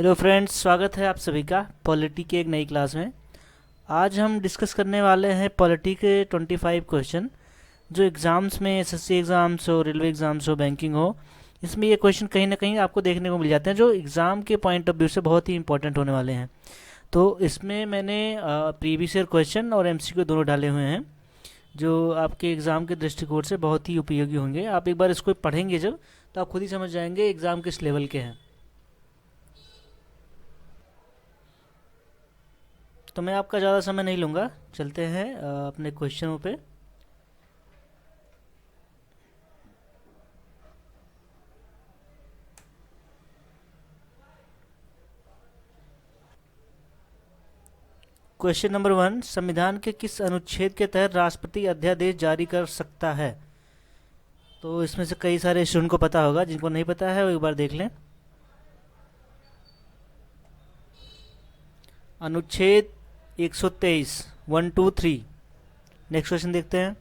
Hello friends, स्वागत है आप सभी का पॉलिटी के एक नई क्लास में। आज हम डिस्कस करने वाले हैं पॉलिटी के 25 क्वेश्चन जो एग्ज़ाम्स में एसएससी एग्ज़ाम्स हो, रेलवे एग्ज़ाम्स हो, बैंकिंग हो, इसमें ये क्वेश्चन कहीं ना कहीं आपको देखने को मिल जाते हैं जो एग्ज़ाम के पॉइंट ऑफ व्यू से बहुत ही इंपॉर्टेंट होने वाले हैं। तो इसमें मैंने प्रीवियस ईयर क्वेश्चन और एमसीक्यू दोनों डाले हुए हैं जो आपके एग्ज़ाम के दृष्टिकोण से बहुत ही उपयोगी होंगे। आप एक बार इसको पढ़ेंगे जब, तो आप खुद ही समझ जाएंगे एग्ज़ाम किस लेवल के हैं। तो मैं आपका ज़्यादा समय नहीं लूँगा, चलते हैं अपने क्वेश्चनों पे। क्वेश्चन नंबर 1, संविधान के किस अनुच्छेद के तहत राष्ट्रपति अध्यादेश जारी कर सकता है? तो इसमें से कई सारे स्टूडेंट को पता होगा, जिनको नहीं पता है वो एक बार देख लें। अनुच्छेद 123, 1, 2, 3। नेक्स्ट क्वेश्चन देखते हैं।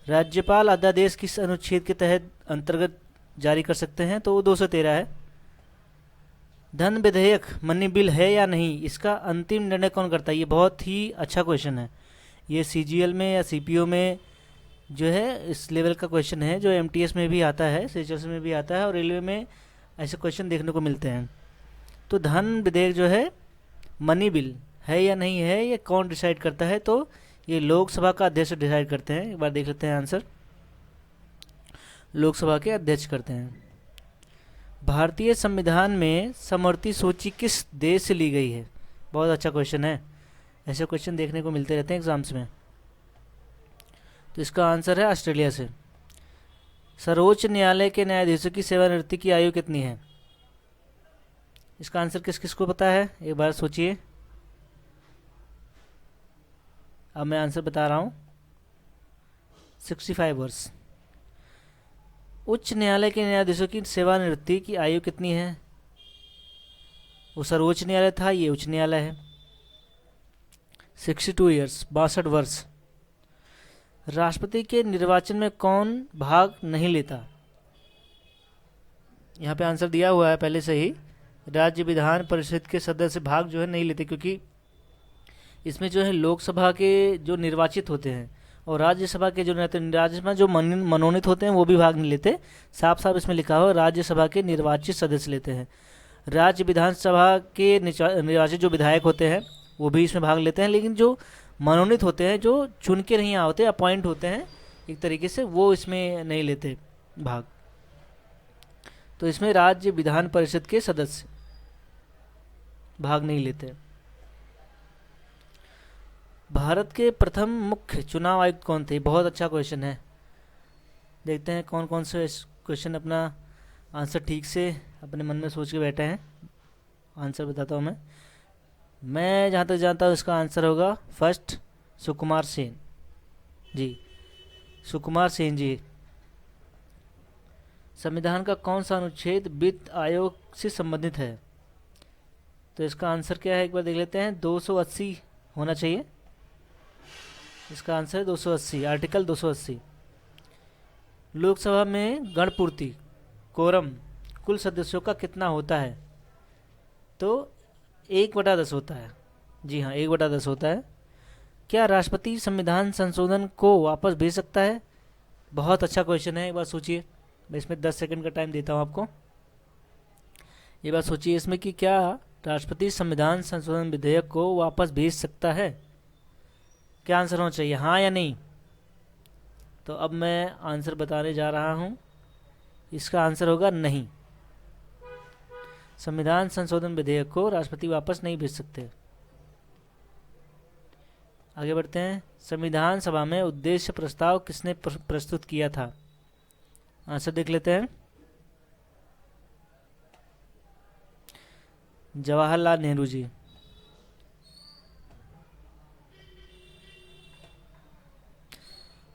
राज्यपाल अध्यादेश किस अनुच्छेद के तहत अंतर्गत जारी कर सकते हैं? तो वो 213 है। धन विधेयक मनी बिल है या नहीं, इसका अंतिम निर्णय कौन करता है? ये बहुत ही अच्छा क्वेश्चन है। ये सीजीएल में या सीपीओ में जो है इस लेवल का क्वेश्चन है, जो एमटीएस में भी आता है, सीजीएल में भी आता है और रेलवे में ऐसे क्वेश्चन देखने को मिलते हैं। तो धन विधेयक जो है मनी बिल है या नहीं है, ये कौन डिसाइड करता है? तो ये लोकसभा का अध्यक्ष डिसाइड करते हैं। एक बार देख लेते हैं आंसर। लोकसभा के अध्यक्ष करते हैं। भारतीय संविधान में समवर्ती सूची किस देश से ली गई है? बहुत अच्छा क्वेश्चन है, ऐसे क्वेश्चन देखने को मिलते रहते हैं एग्जाम्स में। तो इसका आंसर है ऑस्ट्रेलिया से। सर्वोच्च न्यायालय के न्यायाधीशों की सेवानिवृत्ति की आयु कितनी है? इसका आंसर किस किस को पता है? एक बार सोचिए। अब मैं आंसर बता रहा हूँ, 65 वर्ष। उच्च न्यायालय के न्यायाधीशों की सेवानिवृत्ति की आयु कितनी है? वो सर्वोच्च न्यायालय था, ये उच्च न्यायालय है। 62 ईयर्स, 62 वर्ष। राष्ट्रपति के निर्वाचन में कौन भाग नहीं लेता? यहाँ पे आंसर दिया हुआ है पहले से ही। राज्य विधान परिषद के सदस्य भाग जो है नहीं लेते, क्योंकि इसमें जो है लोकसभा के जो निर्वाचित होते हैं और राज्यसभा के जो राज्यसभा जो मनोनीत होते हैं वो भी भाग नहीं लेते। साफ साफ इसमें लिखा हुआ राज्यसभा के निर्वाचित सदस्य लेते हैं। राज्य विधानसभा के निर्वाचित जो विधायक होते हैं वो भी इसमें भाग लेते हैं, लेकिन जो मनोनीत होते हैं, जो चुन के नहीं होते, अपॉइंट होते हैं एक तरीके से, वो इसमें नहीं लेते भाग। तो इसमें राज्य विधान परिषद के सदस्य भाग नहीं लेते। भारत के प्रथम मुख्य चुनाव आयुक्त कौन थे? बहुत अच्छा क्वेश्चन है। देखते हैं कौन कौन से क्वेश्चन अपना आंसर ठीक से अपने मन में सोच के बैठे हैं। आंसर बताता हूँ मैं जहाँ तक जानता हूँ इसका आंसर होगा फर्स्ट, सुकुमार सेन जी। सुकुमार सेन जी। संविधान का कौन सा अनुच्छेद वित्त आयोग से संबंधित है? तो इसका आंसर क्या है, एक बार देख लेते हैं। 280 होना चाहिए। इसका आंसर है 280, आर्टिकल 280। लोकसभा में गणपूर्ति कोरम कुल सदस्यों का कितना होता है? तो 1/10 होता है। जी हाँ, 1/10 होता है। क्या राष्ट्रपति संविधान संशोधन को वापस भेज सकता है? बहुत अच्छा क्वेश्चन है, एक बार सोचिए। मैं इसमें 10 सेकंड का टाइम देता हूँ आपको। ये बात सोचिए इसमें कि क्या राष्ट्रपति संविधान संशोधन विधेयक को वापस भेज सकता है? क्या आंसर होना चाहिए, हाँ या नहीं? तो अब मैं आंसर बताने जा रहा हूँ। इसका आंसर होगा नहीं। संविधान संशोधन विधेयक को राष्ट्रपति वापस नहीं भेज सकते। आगे बढ़ते हैं। संविधान सभा में उद्देश्य प्रस्ताव किसने प्रस्तुत किया था? आंसर देख लेते हैं। जवाहरलाल नेहरू जी।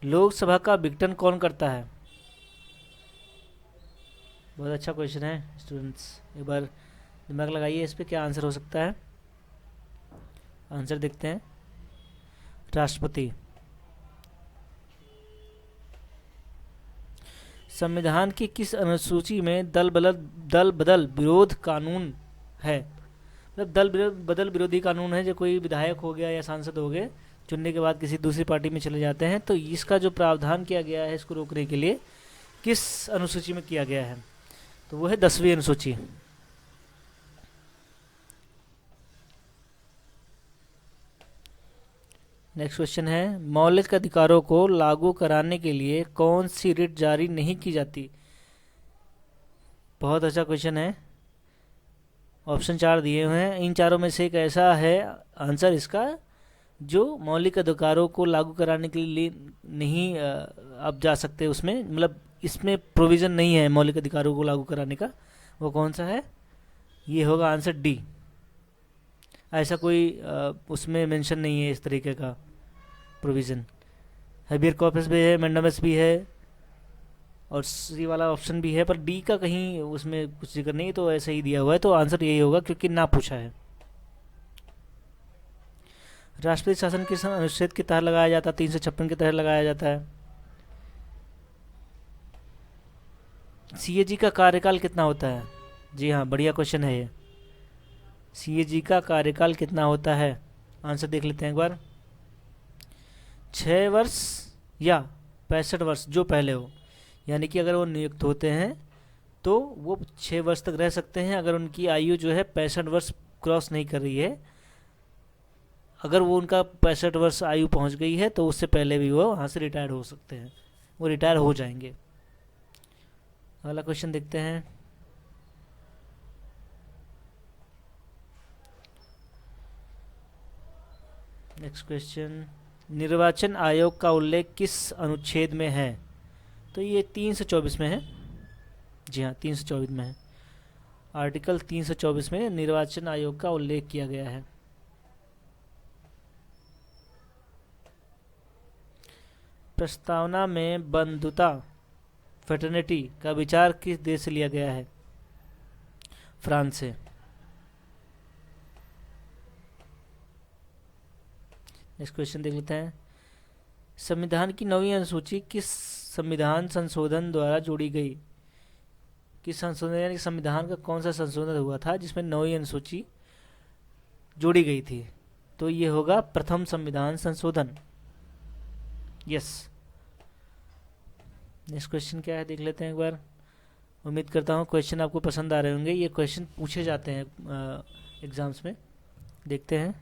लोकसभा का विघटन कौन करता है? बहुत अच्छा क्वेश्चन है स्टूडेंट्स, एक बार दिमाग लगाइए इस पे, क्या आंसर हो सकता है। आंसर देखते हैं, राष्ट्रपति। संविधान की किस अनुसूची में दल बदल विरोध कानून है। मतलब बदल विरोधी कानून है, जो कोई विधायक हो गया या सांसद हो गए चुनने के बाद किसी दूसरी पार्टी में चले जाते हैं, तो इसका जो प्रावधान किया गया है इसको रोकने के लिए किस अनुसूची में किया गया है, तो वो है 10वीं अनुसूची। नेक्स्ट क्वेश्चन है, मौलिक अधिकारों को लागू कराने के लिए कौन सी रिट जारी नहीं की जाती। बहुत अच्छा क्वेश्चन है। ऑप्शन 4 दिए हुए हैं, इन चारों में से एक ऐसा है आंसर इसका जो मौलिक अधिकारों को लागू कराने के लिए नहीं आप जा सकते उसमें, मतलब इसमें प्रोविज़न नहीं है मौलिक अधिकारों को लागू कराने का। वो कौन सा है? ये होगा आंसर डी। ऐसा कोई उसमें मेंशन नहीं है इस तरीके का प्रोविज़न। हैबियर कॉर्पस भी है, मैंडामस भी है और सी वाला ऑप्शन भी है, पर डी का कहीं उसमें कुछ जिक्र नहीं, तो ऐसे ही दिया हुआ है, तो आंसर यही होगा क्योंकि ना पूछा है। राष्ट्रपति शासन किस अनुच्छेद के तहत लगाया जाता है? 356 के तहत लगाया जाता है। सीएजी का कार्यकाल कितना होता है? जी हाँ, बढ़िया क्वेश्चन है ये। सीएजी का कार्यकाल कितना होता है? आंसर देख लेते हैं एक बार। 6 वर्ष या 65 वर्ष, जो पहले हो। यानी कि अगर वो नियुक्त होते हैं तो वो 6 वर्ष तक रह सकते हैं अगर उनकी आयु जो है 65 वर्ष क्रॉस नहीं कर रही है। अगर वो उनका 65 वर्ष आयु पहुंच गई है तो उससे पहले भी वो वहाँ से रिटायर हो सकते हैं, वो रिटायर हो जाएंगे। अगला क्वेश्चन देखते हैं। नेक्स्ट क्वेश्चन, निर्वाचन आयोग का उल्लेख किस अनुच्छेद में है? तो ये 324 में है। जी हाँ, 324 में है। आर्टिकल 324 में निर्वाचन आयोग का उल्लेख किया गया है। प्रस्तावना में बंधुता फ्रेटर्निटी का विचार किस देश से लिया गया है? फ्रांस से। नेक्स्ट क्वेश्चन देख लेते हैं। संविधान की 9वीं अनुसूची किस संविधान संशोधन द्वारा जोड़ी गई? किस संशोधन, यानी संविधान का कौन सा संशोधन हुआ था जिसमें 9वीं अनुसूची जोड़ी गई थी? तो ये होगा प्रथम संविधान संशोधन। यस। नेक्स्ट क्वेश्चन क्या है देख लेते हैं एक बार। उम्मीद करता हूँ क्वेश्चन आपको पसंद आ रहे होंगे। ये क्वेश्चन पूछे जाते हैं एग्जाम्स में। देखते हैं।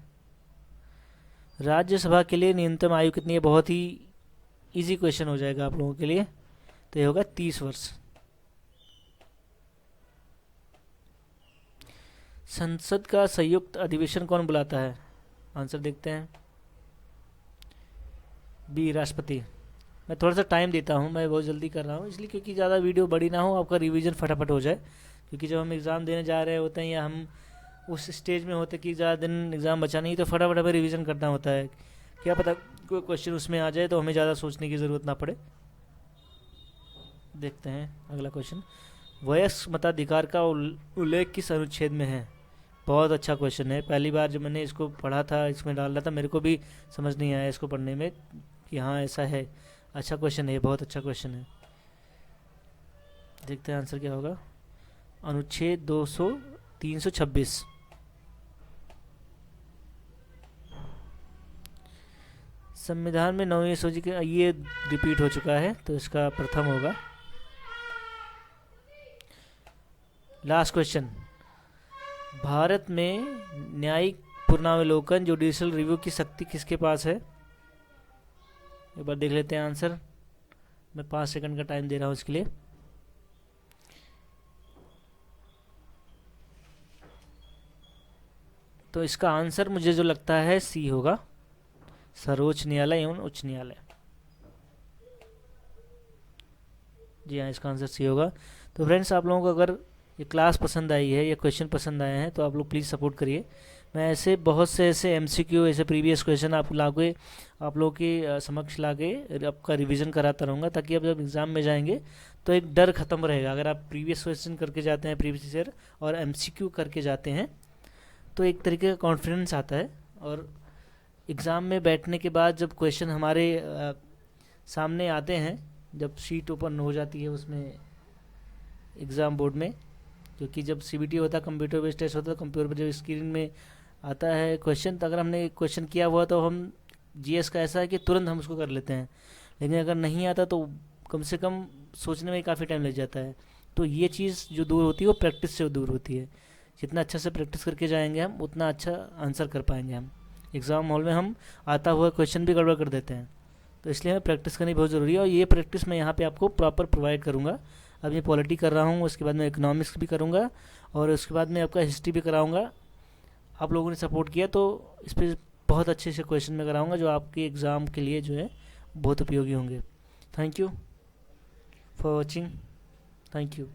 राज्यसभा के लिए न्यूनतम आयु कितनी है? बहुत ही इजी क्वेश्चन हो जाएगा आप लोगों के लिए। तो ये होगा 30 वर्ष। संसद का संयुक्त अधिवेशन कौन बुलाता है? आंसर देखते हैं। बी, राष्ट्रपति। मैं थोड़ा सा टाइम देता हूँ, मैं बहुत जल्दी कर रहा हूँ इसलिए क्योंकि ज़्यादा वीडियो बड़ी ना हो, आपका रिवीजन फटाफट हो जाए। क्योंकि जब हम एग्ज़ाम देने जा रहे होते हैं या हम उस स्टेज में होते कि ज़्यादा दिन एग्ज़ाम बचा नहीं, तो फटाफट हमें रिवीजन करना होता है। क्या पता कोई क्वेश्चन उसमें आ जाए तो हमें ज़्यादा सोचने की ज़रूरत ना पड़े। देखते हैं अगला क्वेश्चन। वयस्क मताधिकार का उल्लेख किस अनुच्छेद में है? बहुत अच्छा क्वेश्चन है। पहली बार जब मैंने इसको पढ़ा था, इसमें डाल रहा था, मेरे को भी समझ नहीं आया इसको पढ़ने में कि हाँ ऐसा है। अच्छा क्वेश्चन है, बहुत अच्छा क्वेश्चन है। देखते हैं आंसर क्या होगा। अनुच्छेद 326। संविधान में 9वीं अनुसूची के, ये रिपीट हो चुका है तो इसका प्रथम होगा। Last question. भारत में न्यायिक पुनरावलोकन जुडिशियल रिव्यू की शक्ति किसके पास है? एक बार देख लेते हैं आंसर। मैं 5 सेकंड का टाइम दे रहा हूँ इसके लिए। तो इसका आंसर मुझे जो लगता है सी होगा, सर्वोच्च न्यायालय एवं उच्च न्यायालय। जी हाँ, इसका आंसर सी होगा। तो फ्रेंड्स, आप लोगों को अगर ये क्लास पसंद आई है, ये क्वेश्चन पसंद आए हैं, तो आप लोग प्लीज़ सपोर्ट करिए। मैं ऐसे बहुत से ऐसे एमसीक्यू, ऐसे प्रीवियस क्वेश्चन आप लोगों के समक्ष लाके आपका रिवीजन कराता रहूँगा, ताकि आप जब एग्ज़ाम में जाएंगे तो एक डर खत्म रहेगा। अगर आप प्रीवियस क्वेश्चन करके जाते हैं, प्रीवियस ईयर और एमसीक्यू करके जाते हैं, तो एक तरीके का कॉन्फिडेंस आता है। और एग्ज़ाम में बैठने के बाद जब क्वेश्चन हमारे सामने आते हैं, जब शीट ओपन हो जाती है उसमें एग्ज़ाम बोर्ड में, क्योंकि जब सीबीटी होता है, कंप्यूटर बेस्ड टेस्ट होता है, कंप्यूटर पर जब स्क्रीन में आता है क्वेश्चन, तो अगर हमने क्वेश्चन किया हुआ तो हम जीएस का ऐसा है कि तुरंत हम उसको कर लेते हैं, लेकिन अगर नहीं आता तो कम से कम सोचने में काफ़ी टाइम लग जाता है। तो ये चीज़ जो दूर होती है वो प्रैक्टिस से दूर होती है। जितना अच्छा से प्रैक्टिस करके जाएंगे हम, उतना अच्छा आंसर कर पाएंगे हम। एग्ज़ाम हॉल में हम आता हुआ क्वेश्चन भी गड़बड़ कर देते हैं, तो इसलिए हमें प्रैक्टिस करनी बहुत ज़रूरी है, और ये प्रैक्टिस मैं यहाँ पे आपको प्रॉपर प्रोवाइड करूँगा। अब ये पॉलिटी कर रहा हूँ, उसके बाद मैं इकोनॉमिक्स भी करूँगा, और उसके बाद मैं आपका हिस्ट्री भी कराऊँगा। आप लोगों ने सपोर्ट किया तो इस पर बहुत अच्छे से क्वेश्चन मैं कराऊँगा, जो आपके एग्ज़ाम के लिए जो है बहुत उपयोगी होंगे। Thank you for watching. Thank you.